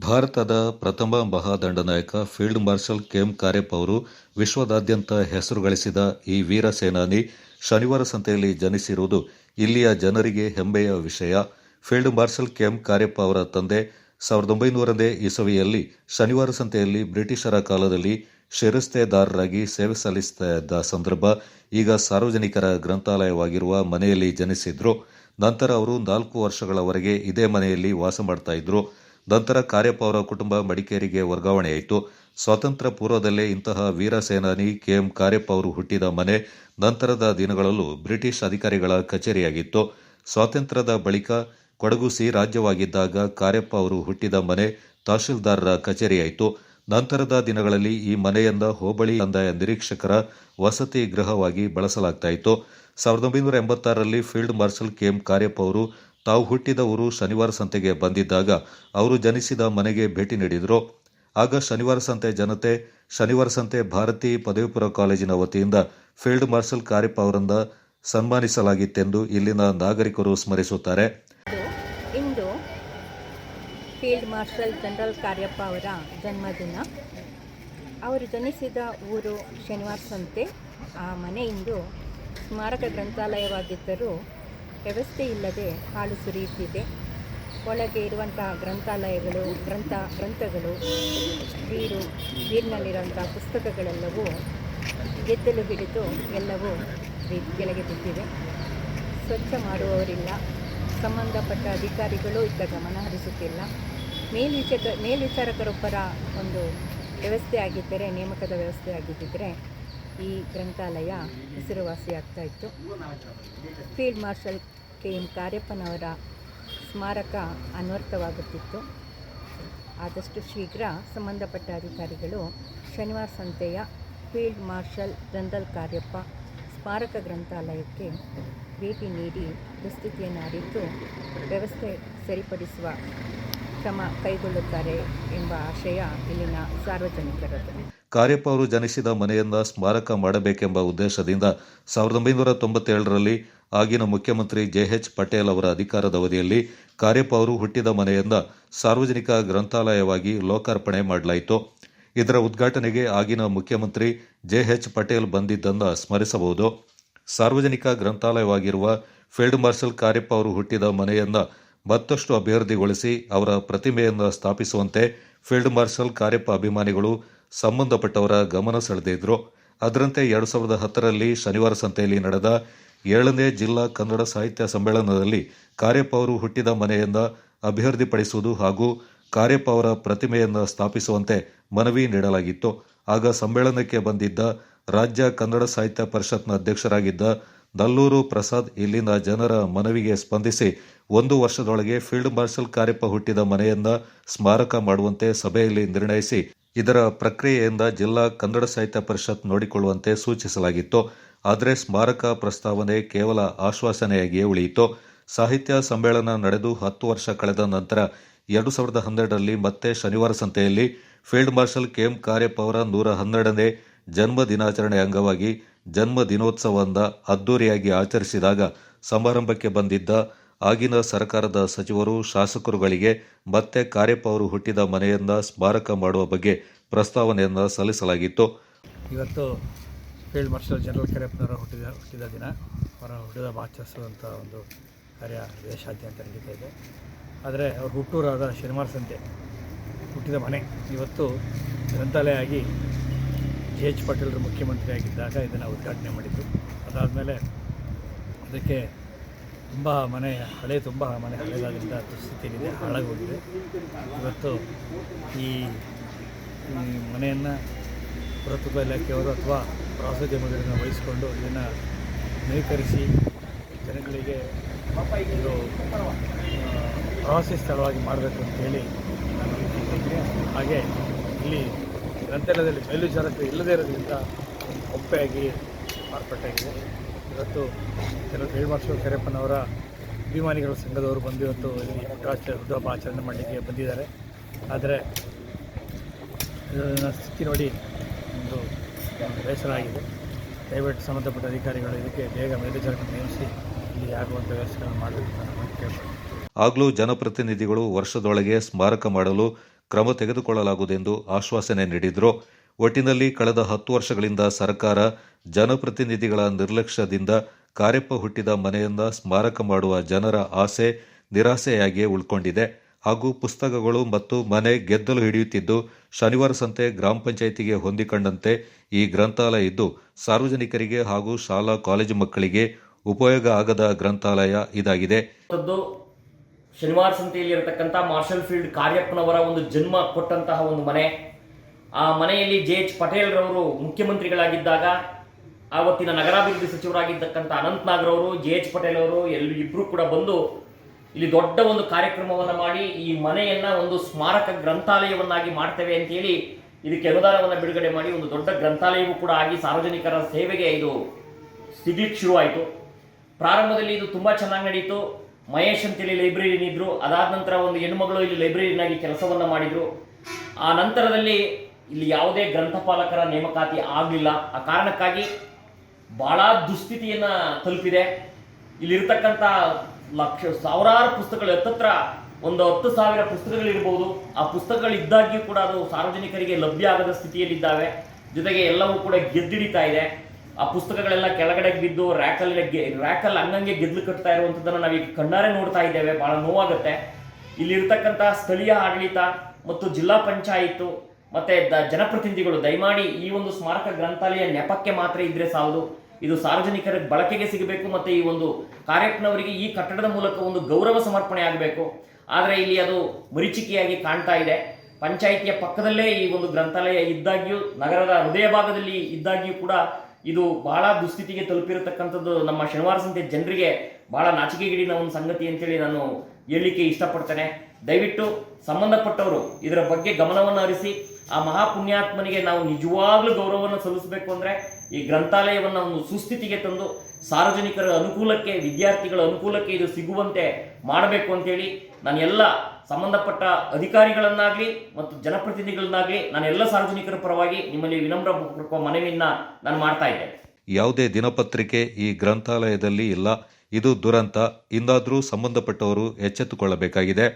ಭಾರತದ ಪ್ರಥಮ ಮಹಾದಂಡನಾಯಕ field marshal KM Cariappa ಅವರು ವಿಶ್ವದಾದ್ಯಂತ ಹೆಸರು ಗಳಿಸಿದ ಈ ವೀರ ಸೇನಾನಿ ಶನಿವಾರ ಸಂತೆಯಲ್ಲಿ ಜನಿಸಿರುವುದು ಇಲ್ಲಿಯ ಜನರಿಗೆ ಹೆಮ್ಮೆಯ ವಿಷಯ. ಫೀಲ್ಡ್ ಮಾರ್ಷಲ್ ಕೆಎಂ ಕಾರ್ಯಪ್ಪ ಅವರ ತಂದೆ 1900ನೇ ಇಸವಿಯಲ್ಲಿ ಶನಿವಾರ ಸಂತೆಯಲ್ಲಿ ಬ್ರಿಟಿಷರ ಕಾಲದಲ್ಲಿ ಶಿರಸ್ತೇದಾರರಾಗಿ ಸೇವೆ ಸಲ್ಲಿಸ್ತಾ ಇದ್ದ ಸಂದರ್ಭ ಈಗ ಸಾರ್ವಜನಿಕರ ಗ್ರಂಥಾಲಯವಾಗಿರುವ ಮನೆಯಲ್ಲಿ ಜನಿಸಿದ್ರು. ನಂತರ ಅವರು 4 ವರ್ಷಗಳವರೆಗೆ ಇದೇ ಮನೆಯಲ್ಲಿ ವಾಸ ಮಾಡ್ತಾ ಇದ್ರು. ನಂತರ ಕಾರ್ಯಪ್ಪ ಅವರ ಕುಟುಂಬ ಮಡಿಕೇರಿಗೆ ವರ್ಗಾವಣೆಯಾಯಿತು. ಸ್ವಾತಂತ್ರ್ಯ ಪೂರ್ವದಲ್ಲೇ ಇಂತಹ ವೀರ ಸೇನಾನಿ ಕೆಎಂ ಕಾರ್ಯಪ್ಪ ಅವರು ಹುಟ್ಟಿದ ಮನೆ ನಂತರದ ದಿನಗಳಲ್ಲೂ ಬ್ರಿಟಿಷ್ ಅಧಿಕಾರಿಗಳ ಕಚೇರಿಯಾಗಿತ್ತು. ಸ್ವಾತಂತ್ರ್ಯದ ಬಳಿಕ ಕೊಡಗು ಸಿ ರಾಜ್ಯವಾಗಿದ್ದಾಗ ಕಾರ್ಯಪ್ಪ ಅವರು ಹುಟ್ಟಿದ ಮನೆ ತಹಶೀಲ್ದಾರರ ಕಚೇರಿಯಾಯಿತು. ನಂತರದ ದಿನಗಳಲ್ಲಿ ಈ ಮನೆಯನ್ನ ಹೋಬಳಿ ಕಂದಾಯ ನಿರೀಕ್ಷಕರ ವಸತಿ ಗೃಹವಾಗಿ ಬಳಸಲಾಗ್ತಾ ಇತ್ತು. 1986ರಲ್ಲಿ ಫೀಲ್ಡ್ ಮಾರ್ಷಲ್ ಕೆಎಂ ಕಾರ್ಯಪ್ಪ ಅವರು ತಾವು ಹುಟ್ಟಿದ ಊರು ಶನಿವಾರ ಸಂತೆಗೆ ಬಂದಿದ್ದಾಗ ಅವರು ಜನಿಸಿದ ಮನೆಗೆ ಭೇಟಿ ನೀಡಿದರು. ಆಗ ಶನಿವಾರ ಸಂತೆ ಜನತೆ ಶನಿವಾರ ಸಂತೆ ಭಾರತಿ ಪದವಿ ಪೂರ್ವ ಕಾಲೇಜಿನ ವತಿಯಿಂದ ಫೀಲ್ಡ್ ಮಾರ್ಷಲ್ ಕಾರ್ಯಪ್ಪ ಅವರನ್ನ ಸನ್ಮಾನಿಸಲಾಗಿತ್ತೆಂದು ಇಲ್ಲಿನ ನಾಗರಿಕರು ಸ್ಮರಿಸುತ್ತಾರೆ. ಇಂದು ಫೀಲ್ಡ್ ಮಾರ್ಷಲ್ ಜನರಲ್ ಕಾರ್ಯಪ್ಪ ಅವರ ಜನ್ಮದಿನ. ಅವರು ಜನಿಸಿದ ಊರು ಶನಿವಾರ ಸಂತೆ. ಆ ಮನೆ ಇಂದು ಸ್ಮಾರಕ ಗ್ರಂಥಾಲಯವಾಗಿದ್ದರೂ ವ್ಯವಸ್ಥೆ ಇಲ್ಲದೆ ಹಾಳು ಸುರಿಯುತ್ತಿದೆ. ಒಳಗೆ ಇರುವಂತಹ ಗ್ರಂಥಾಲಯಗಳು ಗ್ರಂಥಗಳು ನೀರಿನಲ್ಲಿರುವಂಥ ಪುಸ್ತಕಗಳೆಲ್ಲವೂ ಗೆದ್ದಲು ಹಿಡಿದು ಎಲ್ಲವೂ ಕೆಳಗೆ ಬಿದ್ದಿವೆ. ಸ್ವಚ್ಛ ಮಾಡುವವರಿಲ್ಲ. ಸಂಬಂಧಪಟ್ಟ ಅಧಿಕಾರಿಗಳು ಇದ್ದ ಗಮನ ಹರಿಸುತ್ತಿಲ್ಲ. ಮೇಲ್ವಿಚಾರಕರೊಬ್ಬರ ಒಂದು ವ್ಯವಸ್ಥೆ ಆಗಿದ್ದರೆ, ನೇಮಕದ ವ್ಯವಸ್ಥೆ ಆಗಿದ್ದರೆ ಈ ಗ್ರಂಥಾಲಯ ಹೆಸರುವಾಸಿಯಾಗ್ತಾ ಇತ್ತು. ಫೀಲ್ಡ್ ಮಾರ್ಷಲ್ ಕೆಎಂ ಕಾರ್ಯಪ್ಪನವರ ಸ್ಮಾರಕ ಅನ್ವರ್ಥವಾಗುತ್ತಿತ್ತು. ಆದಷ್ಟು ಶೀಘ್ರ ಸಂಬಂಧಪಟ್ಟ ಅಧಿಕಾರಿಗಳು ಶನಿವಾರ ಸಂತೆಯ ಫೀಲ್ಡ್ ಮಾರ್ಷಲ್ ಜನರಲ್ ಕಾರ್ಯಪ್ಪ ಸ್ಮಾರಕ ಗ್ರಂಥಾಲಯಕ್ಕೆ ಭೇಟಿ ನೀಡಿ ದುಸ್ಥಿತಿಯನ್ನು ಅರಿತು ವ್ಯವಸ್ಥೆ ಸರಿಪಡಿಸುವ ಕ್ರಮ ಕೈಗೊಳ್ಳುತ್ತಾರೆ ಎಂಬ ಆಶಯ ಇಲ್ಲಿನ ಸಾರ್ವಜನಿಕರದ್ದು. ಕಾರ್ಯಪ್ಪ ಅವರು ಜನಿಸಿದ ಮನೆಯನ್ನ ಸ್ಮಾರಕ ಮಾಡಬೇಕೆಂಬ ಉದ್ದೇಶದಿಂದ 1997ರಲ್ಲಿ ಆಗಿನ ಮುಖ್ಯಮಂತ್ರಿ ಜೆಎಚ್ ಪಟೇಲ್ ಅವರ ಅಧಿಕಾರದ ಅವಧಿಯಲ್ಲಿ ಕಾರ್ಯಪ್ಪ ಅವರು ಹುಟ್ಟಿದ ಮನೆಯನ್ನ ಸಾರ್ವಜನಿಕ ಗ್ರಂಥಾಲಯವಾಗಿ ಲೋಕಾರ್ಪಣೆ ಮಾಡಲಾಯಿತು. ಇದರ ಉದ್ಘಾಟನೆಗೆ ಆಗಿನ ಮುಖ್ಯಮಂತ್ರಿ ಜೆಎಚ್ ಪಟೇಲ್ ಬಂದಿದ್ದನ್ನು ಸ್ಮರಿಸಬಹುದು. ಸಾರ್ವಜನಿಕ ಗ್ರಂಥಾಲಯವಾಗಿರುವ ಫೀಲ್ಡ್ ಮಾರ್ಷಲ್ ಕಾರ್ಯಪ್ಪ ಅವರು ಹುಟ್ಟಿದ ಮನೆಯನ್ನ ಮತ್ತಷ್ಟು ಅಭಿವೃದ್ಧಿಗೊಳಿಸಿ ಅವರ ಪ್ರತಿಮೆಯನ್ನು ಸ್ಥಾಪಿಸುವಂತೆ ಫೀಲ್ಡ್ ಮಾರ್ಷಲ್ ಕಾರ್ಯಪ್ಪ ಅಭಿಮಾನಿಗಳು ಸಂಬಂಧಪಟ್ಟವರ ಗಮನ ಸೆಳೆದಿದ್ರು. ಅದರಂತೆ 2010ರಲ್ಲಿ ಶನಿವಾರ ಸಂತೆಯಲ್ಲಿ ನಡೆದ 7ನೇ ಜಿಲ್ಲಾ ಕನ್ನಡ ಸಾಹಿತ್ಯ ಸಮ್ಮೇಳನದಲ್ಲಿ ಕಾರ್ಯಪ್ಪ ಅವರು ಹುಟ್ಟಿದ ಮನೆಯನ್ನ ಅಭಿವೃದ್ಧಿಪಡಿಸುವುದು ಹಾಗೂ ಕಾರ್ಯಪ್ಪ ಅವರ ಪ್ರತಿಮೆಯನ್ನು ಸ್ಥಾಪಿಸುವಂತೆ ಮನವಿ ನೀಡಲಾಗಿತ್ತು. ಆಗ ಸಮ್ಮೇಳನಕ್ಕೆ ಬಂದಿದ್ದ ರಾಜ್ಯ ಕನ್ನಡ ಸಾಹಿತ್ಯ ಪರಿಷತ್ನ ಅಧ್ಯಕ್ಷರಾಗಿದ್ದ ನಲ್ಲೂರು ಪ್ರಸಾದ್ ಇಲ್ಲಿನ ಜನರ ಮನವಿಗೆ ಸ್ಪಂದಿಸಿ 1 ವರ್ಷದೊಳಗೆ ಫೀಲ್ಡ್ ಮಾರ್ಷಲ್ ಕಾರ್ಯಪ್ಪ ಹುಟ್ಟಿದ ಮನೆಯನ್ನ ಸ್ಮಾರಕ ಮಾಡುವಂತೆ ಸಭೆಯಲ್ಲಿ ನಿರ್ಣಯಿಸಿ ಇದರ ಪ್ರಕ್ರಿಯೆಯಿಂದ ಜಿಲ್ಲಾ ಕನ್ನಡ ಸಾಹಿತ್ಯ ಪರಿಷತ್ ನೋಡಿಕೊಳ್ಳುವಂತೆ ಸೂಚಿಸಲಾಗಿತ್ತು. ಆದರೆ ಸ್ಮಾರಕ ಪ್ರಸ್ತಾವನೆ ಕೇವಲ ಆಶ್ವಾಸನೆಯಾಗಿಯೇ ಉಳಿಯಿತು. ಸಾಹಿತ್ಯ ಸಮ್ಮೇಳನ ನಡೆದು 10 ವರ್ಷ ಕಳೆದ ನಂತರ 2012ರಲ್ಲಿ ಮತ್ತೆ ಶನಿವಾರ ಸಂತೆಯಲ್ಲಿ ಫೀಲ್ಡ್ ಮಾರ್ಷಲ್ ಕೆಎಂ ಕಾರ್ಯಪ್ಪ ಅವರ 112ನೇ ಜನ್ಮ ದಿನಾಚರಣೆ ಅಂಗವಾಗಿ ಜನ್ಮ ದಿನೋತ್ಸವವನ್ನು ಅದ್ದೂರಿಯಾಗಿ ಆಚರಿಸಿದಾಗ ಸಮಾರಂಭಕ್ಕೆ ಬಂದಿದ್ದ ಆಗಿನ ಸರ್ಕಾರದ ಸಚಿವರು ಶಾಸಕರುಗಳಿಗೆ ಮತ್ತೆ ಕಾರ್ಯಪ್ಪ ಅವರು ಹುಟ್ಟಿದ ಮನೆಯನ್ನ ಸ್ಮಾರಕ ಮಾಡುವ ಬಗ್ಗೆ ಪ್ರಸ್ತಾವನೆಯನ್ನು ಸಲ್ಲಿಸಲಾಗಿತ್ತು. ಇವತ್ತು ಫೀಲ್ಡ್ ಮಾರ್ಷಲ್ ಜನರಲ್ ಕಾರ್ಯಪ್ಪನವರ ಹುಟ್ಟಿದ ದಿನ. ಅವರ ಹುಟ್ಟಿದ ಆಚರಿಸುವಂಥ ಒಂದು ಕಾರ್ಯ ದೇಶಾದ್ಯಂತ ನಡೀತಾ ಇದೆ. ಆದರೆ ಅವ್ರ ಹುಟ್ಟೂರಾದ ಶನಿವಾರ ಸಂತೆ ಹುಟ್ಟಿದ ಮನೆ ಇವತ್ತು ಗ್ರಂಥಾಲಯ ಆಗಿ ಜೆಎಚ್ ಪಟೇಲ್ರು ಮುಖ್ಯಮಂತ್ರಿ ಆಗಿದ್ದಾಗ ಇದನ್ನು ಉದ್ಘಾಟನೆ ಮಾಡಿದ್ದು. ಅದಾದಮೇಲೆ ಅದಕ್ಕೆ ತುಂಬ ಮನೆ ಹಳೆಯದಾಗಿದ್ದ ದುಸ್ಥಿತಿಯಿದೆ, ಹಾಳಾಗಿ ಹೋಗಿದೆ. ಇವತ್ತು ಈ ಮನೆಯನ್ನು ಪುರಾತತ್ವ ಇಲಾಖೆಯವರು ಅಥವಾ ಪ್ರವಾಸೋದ್ಯಮಗಳನ್ನು ವಹಿಸಿಕೊಂಡು ಇದನ್ನು ನವೀಕರಿಸಿ ಜನಗಳಿಗೆ ಇದು ಪ್ರವಾಸಿ ಸ್ಥಳವಾಗಿ ಮಾಡಬೇಕು ಅಂತೇಳಿ ನಾನು ಇದ್ದೀನಿ. ಹಾಗೆ ಇಲ್ಲಿ ಗ್ರಂಥಾಲಯದಲ್ಲಿ ಮೇಲ್ವಿಚಾರಕರು ಇಲ್ಲದೇ ಇರೋದ್ರಿಂದ ಒಪ್ಪೆಯಾಗಿ ಮಾರ್ಪಾಟಾಗಿದೆ. ಇವತ್ತು ಕೆಲವು ಫೀಲ್ಡ್ ಮಾರ್ಷಲ್ ಕಾರ್ಯಪ್ಪನವರ ಅಭಿಮಾನಿಗಳ ಸಂಘದವರು ಬಂದು ಇವತ್ತು ಹುಟ್ಟುಹಬ್ಬ ಆಚರಣೆ ಮಾಡಲಿಕ್ಕೆ ಬಂದಿದ್ದಾರೆ. ಆದರೆ ಇದನ್ನ ಸ್ಥಿತಿ ನೋಡಿ ಒಂದು ಬೇಸರ ಆಗಿದೆ. ದಯವಿಟ್ಟು ಸಂಬಂಧಪಟ್ಟ ಅಧಿಕಾರಿಗಳು ಇದಕ್ಕೆ ಬೇಗ ಮೇಲ್ವಿಚಾರಕರನ್ನು ನೇಮಿಸಿ ಇಲ್ಲಿ ಆಗುವಂಥ ವ್ಯವಸ್ಥೆಗಳನ್ನು ಮಾಡಬೇಕು ಅಂತ ನಾನು ಕೇಳ್ತೀನಿ. ಆಗಲೂ ಜನಪ್ರತಿನಿಧಿಗಳು ವರ್ಷದೊಳಗೆ ಸ್ಮಾರಕ ಮಾಡಲು ಕ್ರಮ ತೆಗೆದುಕೊಳ್ಳಲಾಗುವುದೆಂದು ಆಶ್ವಾಸನೆ ನೀಡಿದರು. ಒಟ್ಟಿನಲ್ಲಿ ಕಳೆದ 10 ವರ್ಷಗಳಿಂದ ಸರ್ಕಾರ ಜನಪ್ರತಿನಿಧಿಗಳ ನಿರ್ಲಕ್ಷ್ಯದಿಂದ ಕಾರ್ಯಪ್ಪ ಹುಟ್ಟಿದ ಮನೆಯನ್ನ ಸ್ಮಾರಕ ಮಾಡುವ ಜನರ ಆಸೆ ನಿರಾಸೆಯಾಗಿಯೇ ಉಳ್ಕೊಂಡಿದೆ ಹಾಗೂ ಪುಸ್ತಕಗಳು ಮತ್ತು ಮನೆ ಗೆದ್ದಲು ಹಿಡಿಯುತ್ತಿದ್ದು ಶನಿವಾರ ಸಂತೆ ಗ್ರಾಮ ಪಂಚಾಯಿತಿಗೆ ಹೊಂದಿಕೊಂಡಂತೆ ಈ ಗ್ರಂಥಾಲಯ ಇದ್ದು ಸಾರ್ವಜನಿಕರಿಗೆ ಹಾಗೂ ಶಾಲಾ ಕಾಲೇಜು ಮಕ್ಕಳಿಗೆ ಉಪಯೋಗ ಆಗದ ಗ್ರಂಥಾಲಯ ಇದಾಗಿದೆ. ಶನಿವಾರ ಸಂತೆಯಲ್ಲಿ ಇರತಕ್ಕಂಥ ಮಾರ್ಷಲ್ ಫೀಲ್ಡ್ ಕಾರ್ಯಪ್ಪನವರ ಒಂದು ಜನ್ಮ ಕೊಟ್ಟಂತಹ ಒಂದು ಮನೆ. ಆ ಮನೆಯಲ್ಲಿ JH ಪಟೇಲ್ ರವರು ಮುಖ್ಯಮಂತ್ರಿಗಳಾಗಿದ್ದಾಗ ಆವತ್ತಿನ ನಗರಾಭಿವೃದ್ಧಿ ಸಚಿವರಾಗಿದ್ದಕ್ಕಂಥ ಅನಂತ್ ನಾಗ್ ರವರು, JH ಪಟೇಲ್ ಅವರು ಇಬ್ಬರು ಕೂಡ ಬಂದು ಇಲ್ಲಿ ದೊಡ್ಡ ಒಂದು ಕಾರ್ಯಕ್ರಮವನ್ನು ಮಾಡಿ ಈ ಮನೆಯನ್ನ ಒಂದು ಸ್ಮಾರಕ ಗ್ರಂಥಾಲಯವನ್ನಾಗಿ ಮಾಡ್ತೇವೆ ಅಂತೇಳಿ ಇದಕ್ಕೆ ಅನುದಾನವನ್ನು ಬಿಡುಗಡೆ ಮಾಡಿ ಒಂದು ದೊಡ್ಡ ಗ್ರಂಥಾಲಯವೂ ಕೂಡ ಆಗಿ ಸಾರ್ವಜನಿಕರ ಸೇವೆಗೆ ಇದು ಸಿಗ್ಲಿಕ್ಕೆ ಶುರುವಾಯಿತು. ಪ್ರಾರಂಭದಲ್ಲಿ ಇದು ತುಂಬ ಚೆನ್ನಾಗಿ ನಡೀತು. ಮಹೇಶ್ ಅಂತೇಳಿ ಲೈಬ್ರರಿಯನ್ ಇದ್ರು. ಅದಾದ ನಂತರ ಒಂದು ಹೆಣ್ಣುಮಗಳು ಇಲ್ಲಿ ಲೈಬ್ರರಿಯನ್ನಾಗಿ ಕೆಲಸವನ್ನು ಮಾಡಿದ್ರು. ಆ ನಂತರದಲ್ಲಿ ಇಲ್ಲಿ ಯಾವುದೇ ಗ್ರಂಥಪಾಲಕರ ನೇಮಕಾತಿ ಆಗಲಿಲ್ಲ. ಆ ಕಾರಣಕ್ಕಾಗಿ ಬಹಳ ದುಸ್ಥಿತಿಯನ್ನು ತಲುಪಿದೆ. ಇಲ್ಲಿರ್ತಕ್ಕಂಥ ಸಾವಿರಾರು ಪುಸ್ತಕಗಳು, ಹತ್ತತ್ರ ಒಂದು 10,000 ಪುಸ್ತಕಗಳಿರ್ಬೋದು. ಆ ಪುಸ್ತಕಗಳಿದ್ದಾಗ್ಯೂ ಕೂಡ ಅದು ಸಾರ್ವಜನಿಕರಿಗೆ ಲಭ್ಯ ಆಗದ ಸ್ಥಿತಿಯಲ್ಲಿದ್ದಾವೆ. ಜೊತೆಗೆ ಎಲ್ಲವೂ ಕೂಡ ಗೆದ್ದಿಡಿತಾ ಇದೆ. ಆ ಪುಸ್ತಕಗಳೆಲ್ಲ ಕೆಳಗಡೆ ಬಿದ್ದು ರ್ಯಾಕಲ್ಲಿ ಹಂಗಂಗೆ ಗೆದ್ಲು ಕಟ್ತಾ ಇರುವಂಥದ್ದನ್ನು ನಾವೀಗ ಕಣ್ಣಾರೆ ನೋಡ್ತಾ ಇದ್ದೇವೆ. ಭಾಳ ನೋವಾಗುತ್ತೆ. ಇಲ್ಲಿರ್ತಕ್ಕಂಥ ಸ್ಥಳೀಯ ಆಡಳಿತ ಮತ್ತು ಜಿಲ್ಲಾ ಪಂಚಾಯಿತು ಮತ್ತು ಜನಪ್ರತಿನಿಧಿಗಳು ದಯಮಾಡಿ ಈ ಒಂದು ಸ್ಮಾರಕ ಗ್ರಂಥಾಲಯ ನೆಪಕ್ಕೆ ಮಾತ್ರ ಇದ್ರೆ ಸಾಲದು. ಇದು ಸಾರ್ವಜನಿಕರ ಬಳಕೆಗೆ ಸಿಗಬೇಕು ಮತ್ತು ಈ ಒಂದು ಕಾರ್ಯಪ್ಪನವರಿಗೆ ಈ ಕಟ್ಟಡದ ಮೂಲಕ ಒಂದು ಗೌರವ ಸಮರ್ಪಣೆ ಆಗಬೇಕು. ಆದರೆ ಇಲ್ಲಿ ಅದು ಮರೀಚಿಕೆಯಾಗಿ ಕಾಣ್ತಾ ಇದೆ. ಪಂಚಾಯಿತಿಯ ಪಕ್ಕದಲ್ಲೇ ಈ ಒಂದು ಗ್ರಂಥಾಲಯ ಇದ್ದಾಗ್ಯೂ, ನಗರದ ಹೃದಯ ಭಾಗದಲ್ಲಿ ಇದ್ದಾಗ್ಯೂ ಕೂಡ ಇದು ಬಹಳ ದುಸ್ಥಿತಿಗೆ ತಲುಪಿರತಕ್ಕಂಥದ್ದು ನಮ್ಮ ಶನಿವಾರ ಸಂತೆ ಜನರಿಗೆ ಬಹಳ ನಾಚಿಕೆಗೇಡಿನ ಒಂದು ಸಂಗತಿ ಅಂತೇಳಿ ನಾನು ಹೇಳಲಿಕ್ಕೆ ಇಷ್ಟಪಡ್ತೇನೆ. ದಯವಿಟ್ಟು ಸಂಬಂಧಪಟ್ಟವರು ಇದರ ಬಗ್ಗೆ ಗಮನವನ್ನು ಹರಿಸಿ ಆ ಮಹಾಪುಣ್ಯಾತ್ಮನಿಗೆ ನಾವು ನಿಜವಾಗ್ಲೂ ಗೌರವವನ್ನು ಸಲ್ಲಿಸಬೇಕು. ಅಂದರೆ ಈ ಗ್ರಂಥಾಲಯವನ್ನು ಒಂದು ಸುಸ್ಥಿತಿಗೆ ತಂದು ಸಾರ್ವಜನಿಕರ ಅನುಕೂಲಕ್ಕೆ, ವಿದ್ಯಾರ್ಥಿಗಳ ಅನುಕೂಲಕ್ಕೆ ಇದು ಸಿಗುವಂತೆ ಮಾಡಬೇಕು ಅಂತೇಳಿ ನಾನು ಎಲ್ಲ ಸಂಬಂಧಪಟ್ಟ ಅಧಿಕಾರಿಗಳನ್ನಾಗಲಿ ಮತ್ತು ಜನಪ್ರತಿನಿಧಿಗಳನ್ನಾಗಲಿ ನಾನು ಎಲ್ಲ ಸಾರ್ವಜನಿಕರ ಪರವಾಗಿ ನಿಮ್ಮಲ್ಲಿ ವಿನಮ್ರ ಮನವಿಯನ್ನು ನಾನು ಮಾಡ್ತಾ ಇದ್ದೇನೆ. ಯಾವುದೇ ದಿನಪತ್ರಿಕೆ ಈ ಗ್ರಂಥಾಲಯದಲ್ಲಿ ಇಲ್ಲ. ಇದು ದುರಂತ. ಇಂದಾದರೂ ಸಂಬಂಧಪಟ್ಟವರು ಎಚ್ಚೆತ್ತುಕೊಳ್ಳಬೇಕಾಗಿದೆ.